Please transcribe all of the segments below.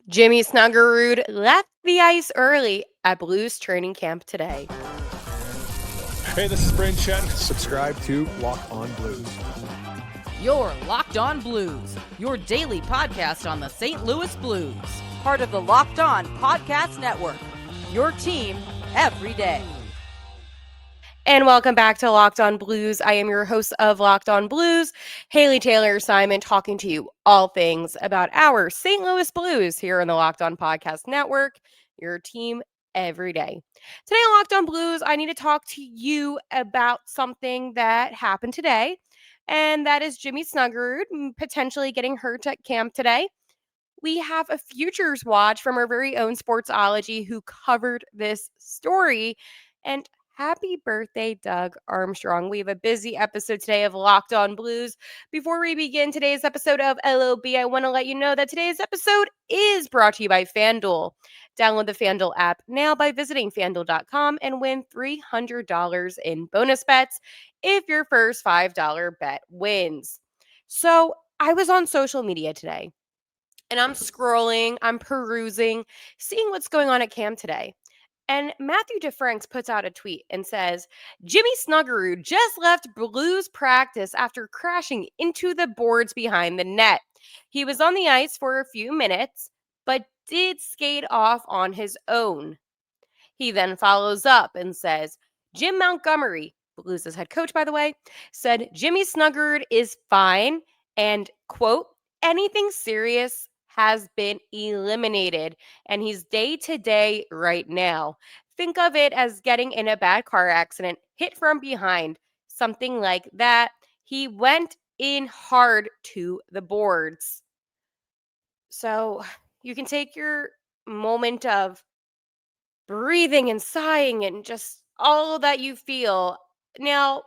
Jimmy Snuggerud left the ice early at Blues training camp today. Hey, this is Brayden Chen. Subscribe to Lock On Blues. You're Locked On Blues, your daily podcast on the St. Louis Blues. Part of the Locked On Podcast Network, your team every day. And welcome back to Locked On Blues. I am your host of Locked On Blues, Haley Taylor Simon, talking to you all things about our St. Louis Blues here on the Locked On Podcast Network, your team every day. Today on Locked On Blues, I need to talk to you about something that happened today, and that is Jimmy Snuggerud potentially getting hurt at camp today. We have a futures watch from our very own Sportsology who covered this story. And happy birthday, Doug Armstrong. We have a busy episode today of Locked On Blues. Before we begin today's episode of LOB, I want to let you know that today's episode is brought to you by FanDuel. Download the FanDuel app now by visiting FanDuel.com and win $300 in bonus bets if your first $5 bet wins. So I was on social media today. And I'm scrolling, I'm perusing, seeing what's going on at camp today. And Matthew DeFranks puts out a tweet and says, Jimmy Snuggerud just left Blues practice after crashing into the boards behind the net. He was on the ice for a few minutes, but did skate off on his own. He then follows up and says, Jim Montgomery, Blues' head coach, by the way, said Jimmy Snuggerud is fine and, quote, anything serious has been eliminated and he's day to day right now. Think of it as getting in a bad car accident, hit from behind, something like that. He went in hard to the boards. So you can take your moment of breathing and sighing and just all that you feel. Now,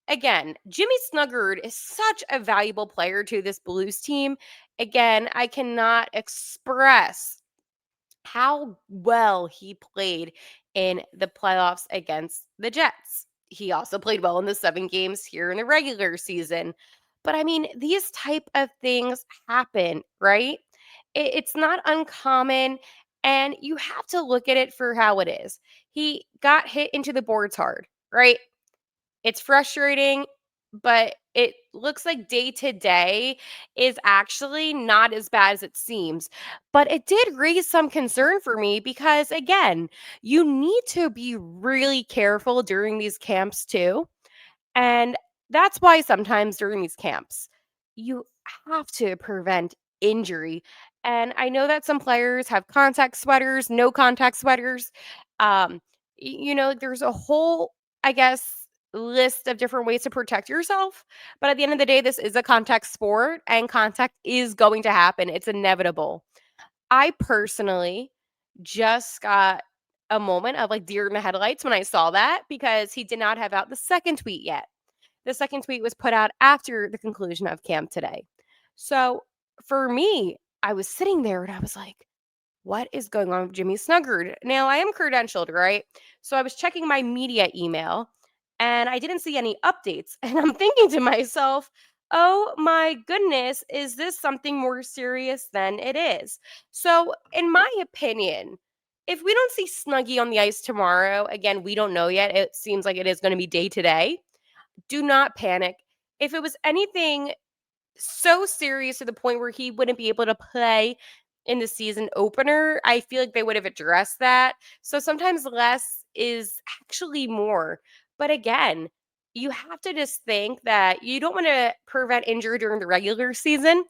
again, Jimmy Snuggerud is such a valuable player to this Blues team. Again, I cannot express how well he played in the playoffs against the Jets. He also played well in the 7 games here in the regular season. But I mean, these type of things happen, right? It's not uncommon, and you have to look at it for how it is. He got hit into the boards hard, right? It's frustrating, but it looks like day to day is actually not as bad as it seems. But it did raise some concern for me because, again, you need to be really careful during these camps too. And that's why sometimes during these camps, you have to prevent injury. And I know that some players have contact sweaters, no contact sweaters. There's a whole, I guess, list of different ways to protect yourself. But at the end of the day, this is a contact sport and contact is going to happen. It's inevitable. I personally just got a moment of like deer in the headlights when I saw that because he did not have out the second tweet yet. The second tweet was put out after the conclusion of camp today. So for me, I was sitting there and I was like, what is going on with Jimmy Snuggerud? Now, I am credentialed, right? So I was checking my media email and I didn't see any updates. And I'm thinking to myself, oh my goodness, is this something more serious than it is? So, in my opinion, if we don't see Snuggy on the ice tomorrow, again, we don't know yet. It seems like it is going to be day to day. Do not panic. If it was anything so serious to the point where he wouldn't be able to play in the season opener, I feel like they would have addressed that. So sometimes less is actually more. But again, you have to just think that you don't want to prevent injury during the regular season,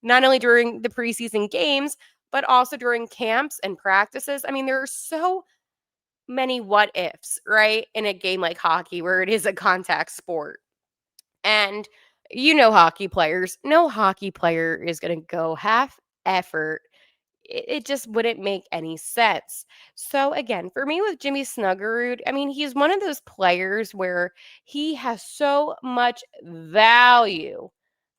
not only during the preseason games, but also during camps and practices. I mean, there are so many what ifs, right? In a game like hockey where it is a contact sport. And hockey players, no hockey player is going to go half effort. It just wouldn't make any sense. So again, for me with Jimmy Snuggerud, I mean, he's one of those players where he has so much value.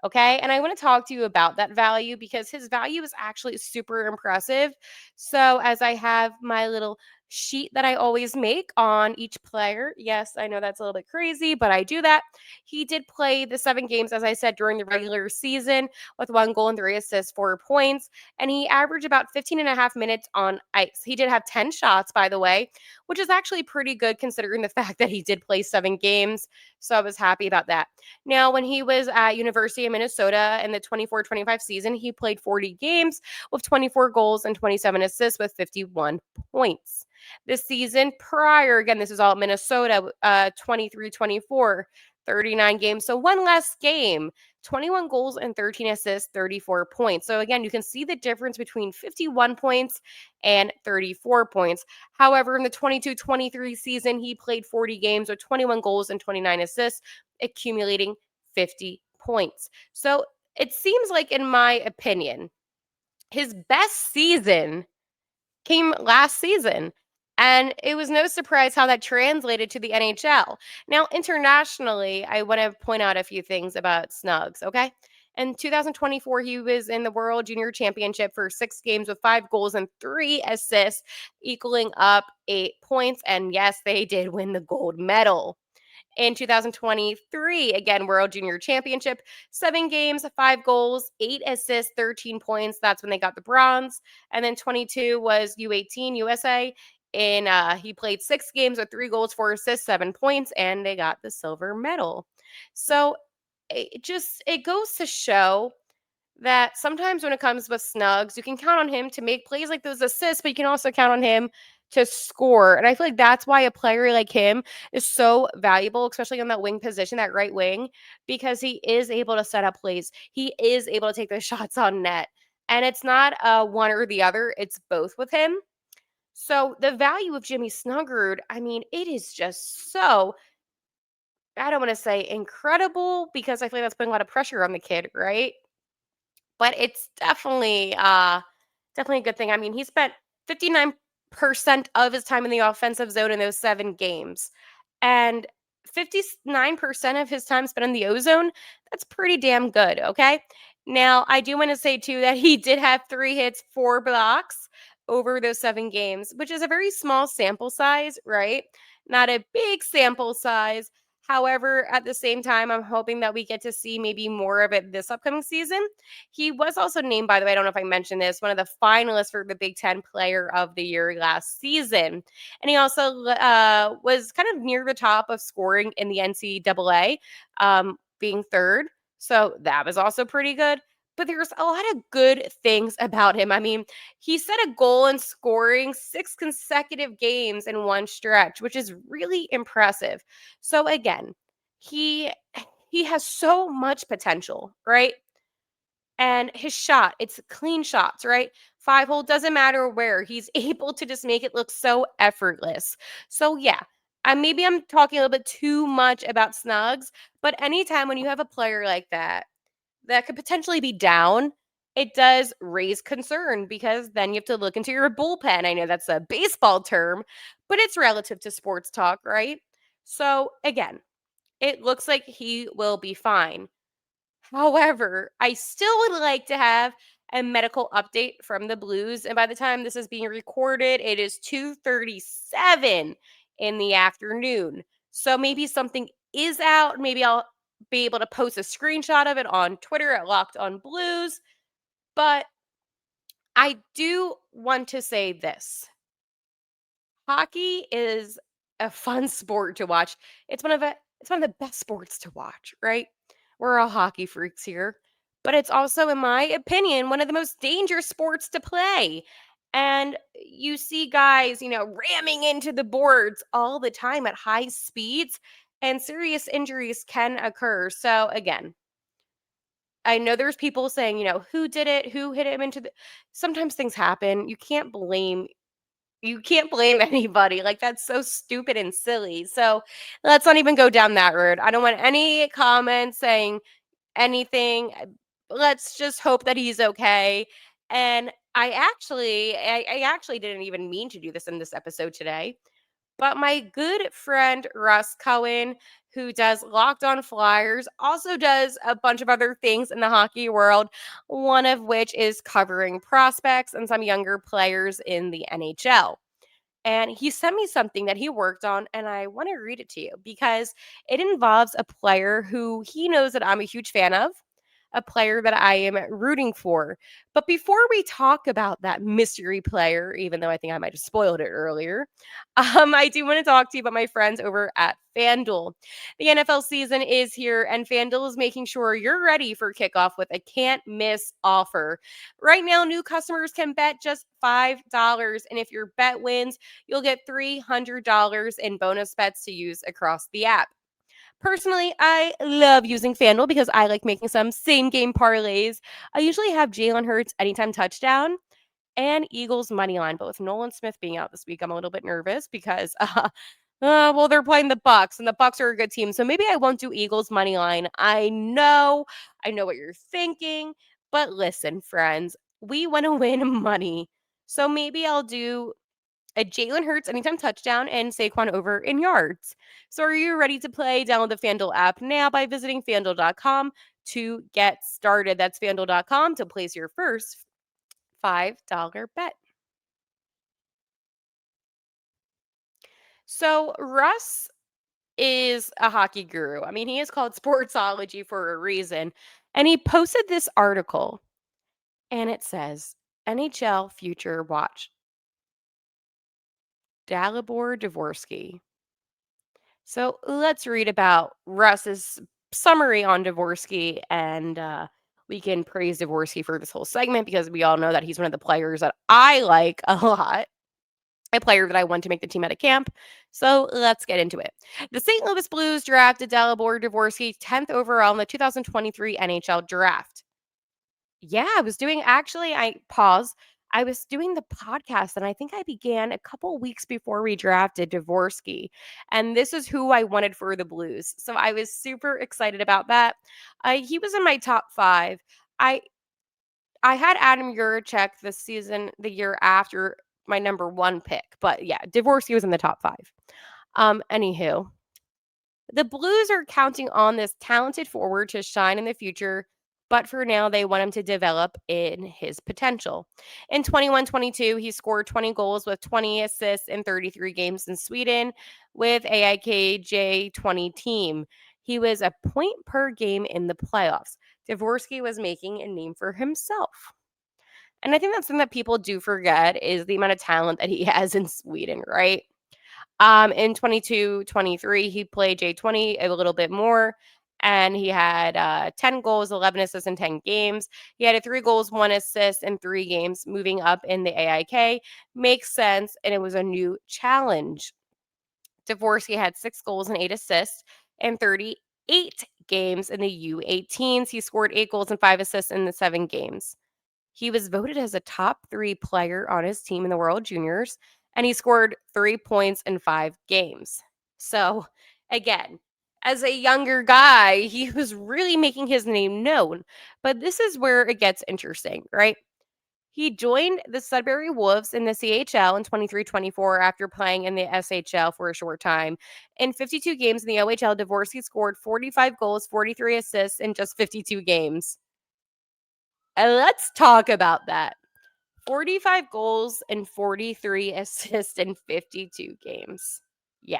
Okay. And I want to talk to you about that value because his value is actually super impressive. So, as I have my little sheet that I always make on each player. Yes, I know that's a little bit crazy, but I do that. He did play the 7 games, as I said, during the regular season with 1 goal and 3 assists, 4 points, and he averaged about 15 and a half minutes on ice. He did have 10 shots, by the way, which is actually pretty good considering the fact that he did play 7 games. So I was happy about that. Now, when he was at University of Minnesota in the 24-25 season, he played 40 games with 24 goals and 27 assists with 51 points. This season prior, again, this is all Minnesota, 23-24, 39 games. So one less game, 21 goals and 13 assists, 34 points. So again, you can see the difference between 51 points and 34 points. However, in the 22-23 season, he played 40 games with 21 goals and 29 assists, accumulating 50 points. So it seems like, in my opinion, his best season came last season. And it was no surprise how that translated to the NHL. Now, internationally, I want to point out a few things about Snugs, okay? In 2024, he was in the World Junior Championship for 6 games with 5 goals and 3 assists, equaling up 8 points. And yes, they did win the gold medal. In 2023, again, World Junior Championship, 7 games, 5 goals, 8 assists, 13 points. That's when they got the bronze. And then 22 was U18 USA. And he played 6 games with 3 goals, 4 assists, 7 points, and they got the silver medal. So it goes to show that sometimes when it comes with Snugs, you can count on him to make plays like those assists, but you can also count on him to score. And I feel like that's why a player like him is so valuable, especially on that wing position, that right wing, because he is able to set up plays. He is able to take those shots on net. And it's not one or the other, it's both with him. So the value of Jimmy Snuggerud, I mean, it is just so, I don't want to say incredible because I feel like that's putting a lot of pressure on the kid, right? But it's definitely a good thing. I mean, he spent 59% of his time in the offensive zone in those 7 games. And 59% of his time spent in the ozone, that's pretty damn good, okay? Now, I do want to say too that he did have 3 hits, 4 blocks over those 7 games, which is a very small sample size, right? Not a big sample size. However, at the same time, I'm hoping that we get to see maybe more of it this upcoming season. He was also named, by the way, I don't know if I mentioned this, one of the finalists for the Big Ten Player of the Year last season. And he also was kind of near the top of scoring in the NCAA, being third. So that was also pretty good. But there's a lot of good things about him. I mean, he set a goal in scoring 6 consecutive games in one stretch, which is really impressive. So again, he he has so much potential, right? And his shot, it's clean shots, right? 5 hole, doesn't matter where. He's able to just make it look so effortless. So yeah, maybe I'm talking a little bit too much about Snugs, but anytime when you have a player like that could potentially be down, it does raise concern because then you have to look into your bullpen. I know that's a baseball term, but it's relative to sports talk, right? So again, it looks like he will be fine. However, I still would like to have a medical update from the Blues, and by the time this is being recorded, it is 2:37 in the afternoon. So maybe something is out. Maybe I'll be able to post a screenshot of it on Twitter at Locked On Blues. But I do want to say this. Hockey is a fun sport to watch. It's one of the best sports to watch, right? We're all hockey freaks here. But it's also, in my opinion, one of the most dangerous sports to play. And you see guys, ramming into the boards all the time at high speeds, and serious injuries can occur. So again, I know there's people saying, who did it? Who hit him into the Sometimes things happen. You can't blame anybody. Like, that's so stupid and silly. So let's not even go down that road. I don't want any comments saying anything. Let's just hope that he's okay. And I actually didn't even mean to do this in this episode today. But my good friend Russ Cohen, who does Locked On Flyers, also does a bunch of other things in the hockey world, one of which is covering prospects and some younger players in the NHL. And he sent me something that he worked on, and I want to read it to you because it involves a player who he knows that I'm a huge fan of, a player that I am rooting for. But before we talk about that mystery player, even though I think I might have spoiled it earlier, I do want to talk to you about my friends over at FanDuel. The NFL season is here, and FanDuel is making sure you're ready for kickoff with a can't miss offer. Right now, new customers can bet just $5, and if your bet wins, you'll get $300 in bonus bets to use across the app. Personally, I love using FanDuel because I like making some same game parlays. I usually have Jalen Hurts anytime touchdown and Eagles money line, but with Nolan Smith being out this week, I'm a little bit nervous because well, they're playing the Bucks, and the Bucks are a good team. So maybe I won't do Eagles money line. I know what you're thinking, but listen, friends, we want to win money. So maybe I'll do a Jalen Hurts anytime touchdown and Saquon over in yards. So are you ready to play? Download the FanDuel app now by visiting fanduel.com to get started. That's fanduel.com to place your first $5 bet. So Russ is a hockey guru. I mean, he is called Sportsology for a reason. And he posted this article, and it says NHL Future Watch. Dalibor Dvorsky. So let's read about Russ's summary on Dvorsky, and we can praise Dvorsky for this whole segment because we all know that he's one of the players that I like a lot. A player that I want to make the team at a camp. So let's get into it. The St. Louis Blues drafted Dalibor Dvorsky 10th overall in the 2023 NHL draft. Yeah, I pause. I was doing the podcast and I think I began a couple weeks before we drafted Dvorsky. And this is who I wanted for the Blues. So I was super excited about that. He was in my top 5. I I had Adam Juracek this season, the year after my number 1 pick. But yeah, Dvorsky was in the top 5. Anywho, the Blues are counting on this talented forward to shine in the future, but for now, they want him to develop in his potential. In 21-22, he scored 20 goals with 20 assists in 33 games in Sweden with AIKJ 20 team. He was a point per game in the playoffs. Dvorsky was making a name for himself. And I think that's something that people do forget is the amount of talent that he has in Sweden, right? In 22-23, he played J20 a little bit more, and he had 10 goals, 11 assists in 10 games. He had a 3 goals, 1 assist in 3 games, moving up in the AIK. Makes sense, and it was a new challenge. Dvorsky had 6 goals and 8 assists in 38 games in the U18s. He scored 8 goals and 5 assists in the 7 games. He was voted as a top 3 player on his team in the World Juniors, and he scored 3 points in 5 games. So, again, as a younger guy, he was really making his name known. But this is where it gets interesting, right? He joined the Sudbury Wolves in the CHL in 23-24 after playing in the SHL for a short time. In 52 games in the OHL, Dvorsky scored 45 goals, 43 assists in just 52 games. And let's talk about that. 45 goals and 43 assists in 52 games. Yeah.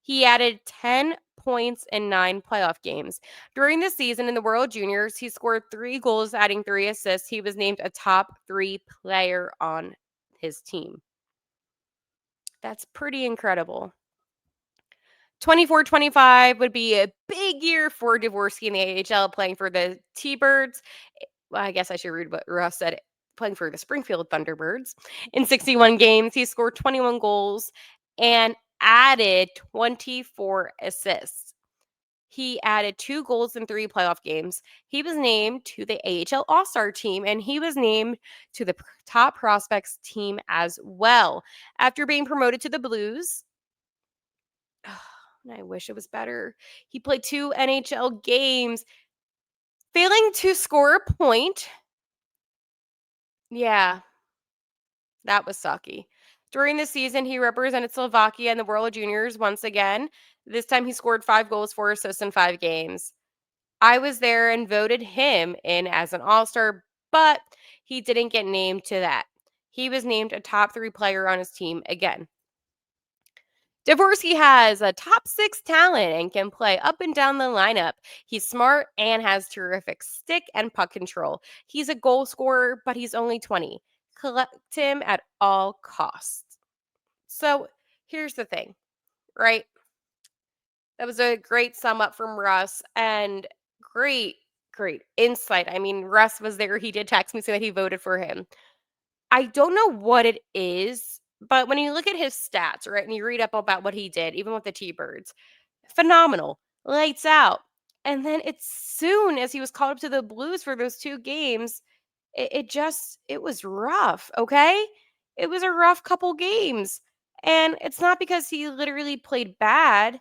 He added 10 points in 9 playoff games. During the season in the World Juniors, he scored 3 goals, adding 3 assists. He was named a top 3 player on his team. That's pretty incredible. 24-25 would be a big year for Dvorsky in the AHL, playing for the T-Birds. Well, I guess I should read what Russ said. Playing for the Springfield Thunderbirds. In 61 games, he scored 21 goals and added 24 assists. He added 2 goals in 3 playoff games. He was named to the AHL All-Star team, and he was named to the top prospects team as well. After being promoted to the Blues, and I wish it was better, he played 2 NHL games, failing to score a point. Yeah, that was sucky. During the season, he represented Slovakia in the World Juniors once again. This time he scored 5 goals, 4 assists in 5 games. I was there and voted him in as an all-star, but he didn't get named to that. he was named a top 3 player on his team again. Dvorsky has a top 6 talent and can play up and down the lineup. He's smart and has terrific stick and puck control. He's a goal scorer, but he's only 20. Collect him at all costs. So here's the thing, right? That was a great sum up from Russ and great insight. I mean, Russ was there. He did text me saying that he voted for him. I don't know what it is, but when you look at his stats, right, and you read up about what he did, even with the T-Birds, phenomenal, lights out. And then it's soon as he was called up to the Blues for those 2 games, it was rough, okay? It was a rough couple games. And it's not because he literally played bad.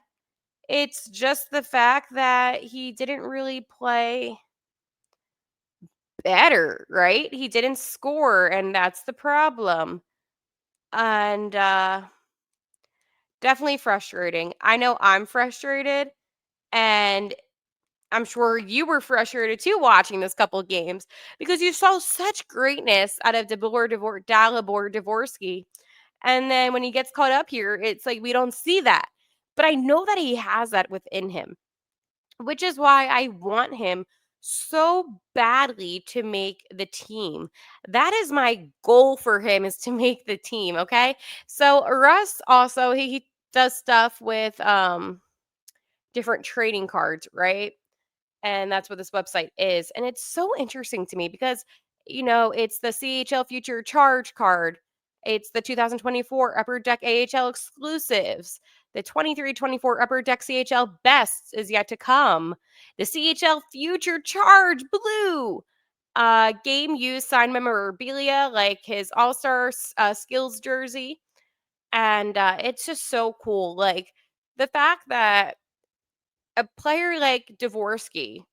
It's just the fact that he didn't really play better, right? He didn't score, and that's the problem. And definitely frustrating. I know I'm frustrated, and I'm sure you were frustrated too watching this couple games because you saw such greatness out of Dalibor Dvorsky. And then when he gets caught up here, it's like we don't see that. But I know that he has that within him, which is why I want him so badly to make the team. That is my goal for him is to make the team, okay? So Russ also he does stuff with different trading cards, right? And that's what this website is. And it's so interesting to me because, it's the CHL Future Charge card. It's the 2024 Upper Deck AHL exclusives. The 23-24 Upper Deck CHL Bests is yet to come. The CHL Future Charge Blue. Game used signed memorabilia like his All-Star Skills jersey. And it's just so cool. Like the fact that a player like Dvorsky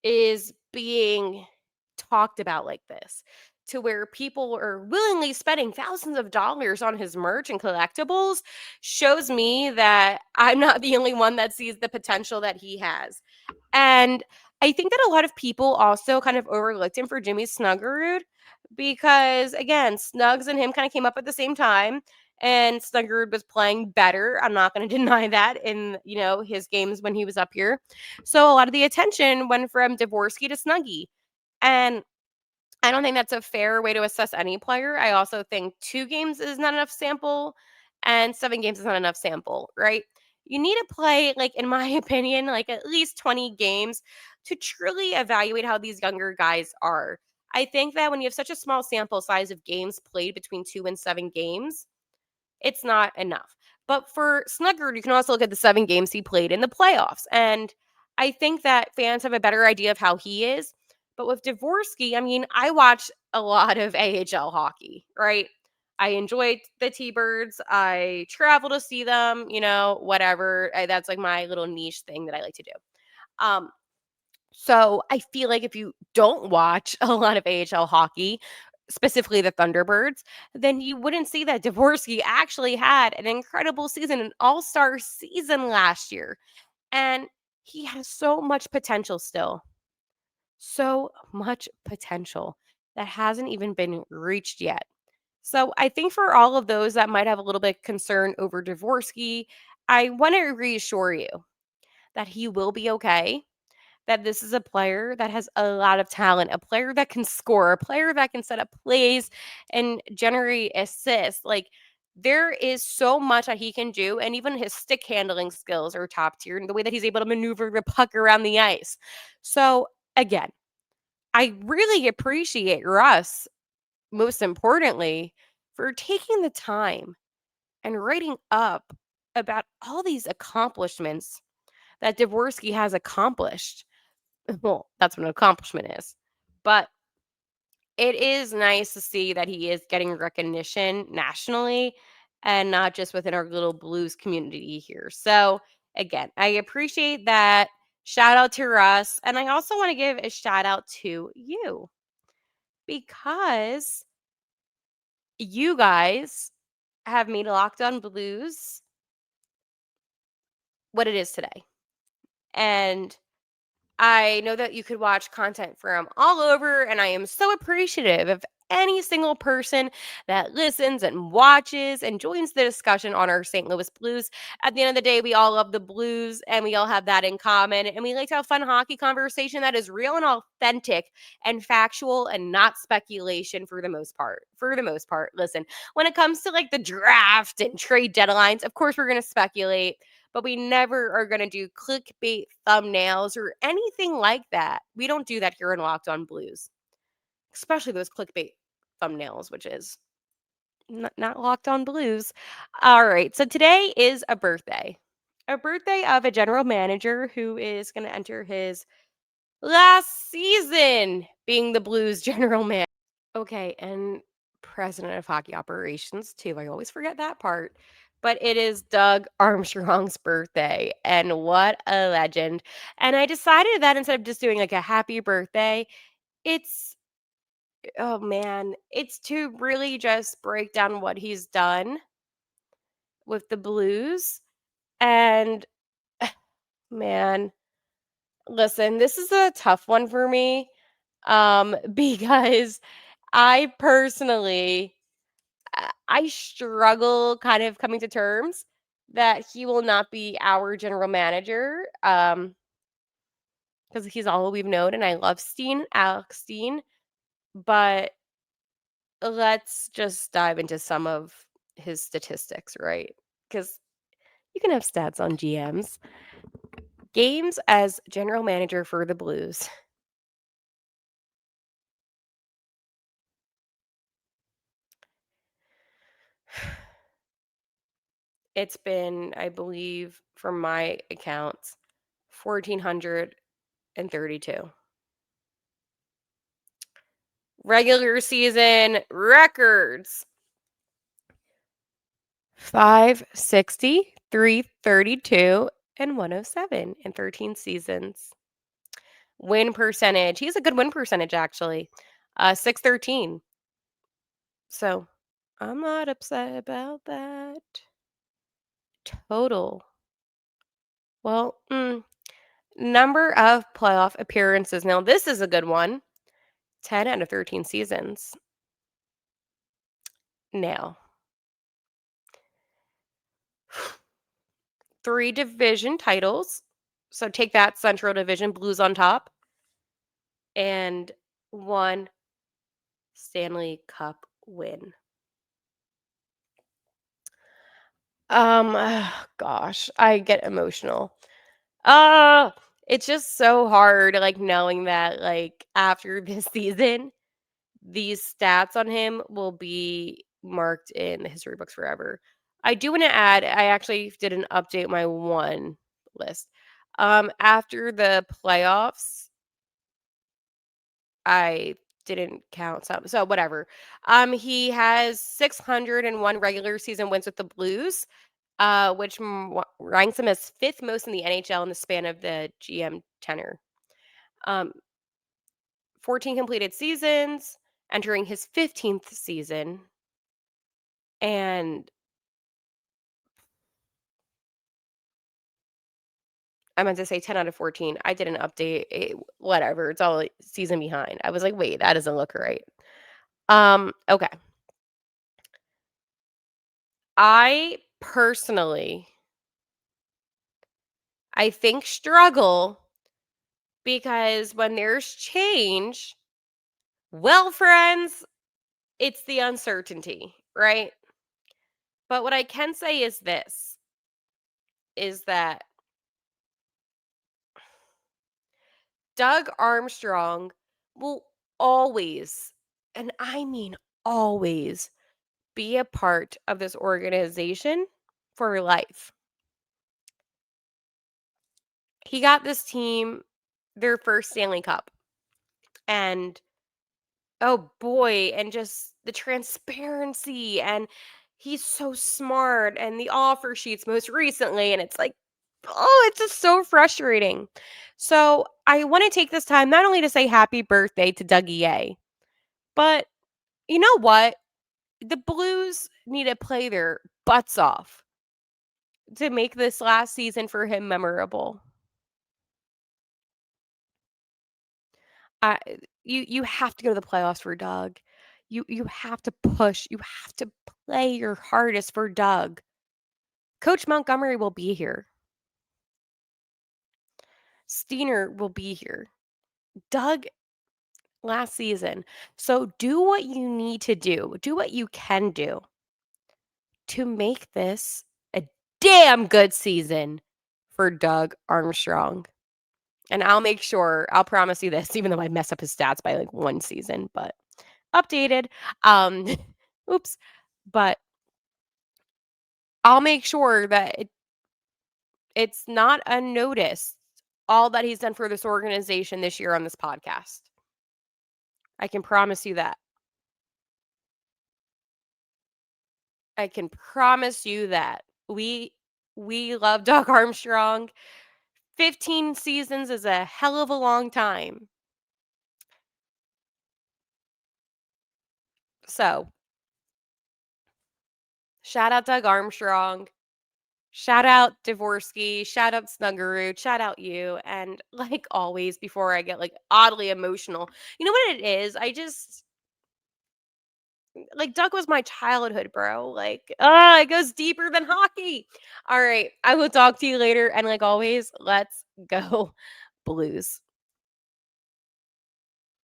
is being talked about like this to where people are willingly spending thousands of dollars on his merch and collectibles shows me that I'm not the only one that sees the potential that he has. And I think that a lot of people also kind of overlooked him for Jimmy Snuggerud because, again, Snugs and him kind of came up at the same time. And Snuggerud was playing better. I'm not going to deny that in, his games when he was up here. So a lot of the attention went from Dvorsky to Snuggy. And I don't think that's a fair way to assess any player. I also think 2 games is not enough sample and 7 games is not enough sample, right? You need to play, like, in my opinion, like at least 20 games to truly evaluate how these younger guys are. I think that when you have such a small sample size of games played between 2 and 7 games, it's not enough. But for Snuggerud, you can also look at the 7 games he played in the playoffs. And I think that fans have a better idea of how he is. But with Dvorsky, I mean, I watch a lot of AHL hockey, right? I enjoy the T-Birds. I travel to see them, whatever. That's like my little niche thing that I like to do. Um, so I feel like if you don't watch a lot of AHL hockey, specifically the Thunderbirds, then you wouldn't see that Dvorsky actually had an incredible season, an all-star season last year. And he has so much potential still. So much potential that hasn't even been reached yet. So I think for all of those that might have a little bit concern over Dvorsky, I want to reassure you that he will be okay, that this is a player that has a lot of talent, a player that can score, a player that can set up plays and generate assists. Like there is so much that he can do, and even his stick handling skills are top tier, and the way that he's able to maneuver the puck around the ice. So again, I really appreciate Russ, most importantly, for taking the time and writing up about all these accomplishments that Dvorsky has accomplished. Well, that's what an accomplishment is. But it is nice to see that he is getting recognition nationally and not just within our little blues community here. So, again, I appreciate that. Shout out to Russ. And I also want to give a shout out to you because you guys have made Locked On Blues what it is today. And I know that you could watch content from all over, and I am so appreciative of any single person that listens and watches and joins the discussion on our St. Louis Blues. At the end of the day, we all love the Blues and we all have that in common. And we like to have fun hockey conversation that is real and authentic and factual and not speculation for the most part. For the most part, listen, when it comes to like the draft and trade deadlines, of course, we're going to speculate, but we never are going to do clickbait thumbnails or anything like that. We don't do that here in Locked On Blues, especially those clickbait thumbnails, which is not Locked On Blues. All right. So today is a birthday of a general manager who is going to enter his last season being the Blues general manager. Okay. And president of hockey operations, too. I always forget that part. But it is Doug Armstrong's birthday. And what a legend. And I decided that instead of just doing like a happy birthday, it's oh man, it's to really just break down what he's done with the Blues. And man, listen, this is a tough one for me because I personally I struggle kind of coming to terms that he will not be our general manager because he's all we've known and I love Alex Steen, but let's just dive into some of his statistics, right? Because you can have stats on GMs. Games as general manager for the Blues. It's been, I believe, from my accounts, 1,432. Regular season records 560, 332, and 107 in 13 seasons. Win percentage. He has a good win percentage, actually. 613. So I'm not upset about that. Total. Well, number of playoff appearances. Now, this is a good one. 10 out of 13 seasons. Now, 3 division titles. So take that Central Division, Blues on top. And 1 Stanley Cup win. Gosh, I get emotional. Uh, it's just so hard, like, knowing that, like, after this season, these stats on him will be marked in the history books forever. I do wanna add, I actually didn't update my one list. After the playoffs, I didn't count some, so whatever. He has 601 regular season wins with the Blues, which ranks him as 5th most in the NHL in the span of the GM tenure. Um, 14 completed seasons, entering his 15th season, and I meant to say 10 out of 14. I didn't update it, whatever. It's all season behind. I was like, wait, that doesn't look right. Okay. I personally, I think struggle because when there's change, well, friends, it's the uncertainty, right? But what I can say is this is that Doug Armstrong will always, and I mean always, be a part of this organization for life. He got this team their first Stanley Cup. And oh boy, and just the transparency and he's so smart and the offer sheets most recently and it's like oh, it's just so frustrating. So, I want to take this time not only to say happy birthday to Dougie A, but you know what? The Blues need to play their butts off to make this last season for him memorable. I you have to go to the playoffs for Doug. You have to push. You have to play your hardest for Doug. Coach Montgomery will be here. Steiner will be here. Doug last season. So do what you need to do. Do what you can do to make this a damn good season for Doug Armstrong. And I'll make sure, I'll promise you this, even though I mess up his stats by like one season, but updated. Um, oops. But I'll make sure that it's not unnoticed all that he's done for this organization this year on this podcast. I can promise you that. I can promise you that. We love Doug Armstrong. 15 seasons is a hell of a long time. So, shout out Doug Armstrong. Shout out Dvorsky. Shout out Snuggerud. Shout out you. And like always, before I get like oddly emotional, you know what it is? I just like Doug was my childhood, bro. Like, it goes deeper than hockey. All right. I will talk to you later. And like always, let's go Blues.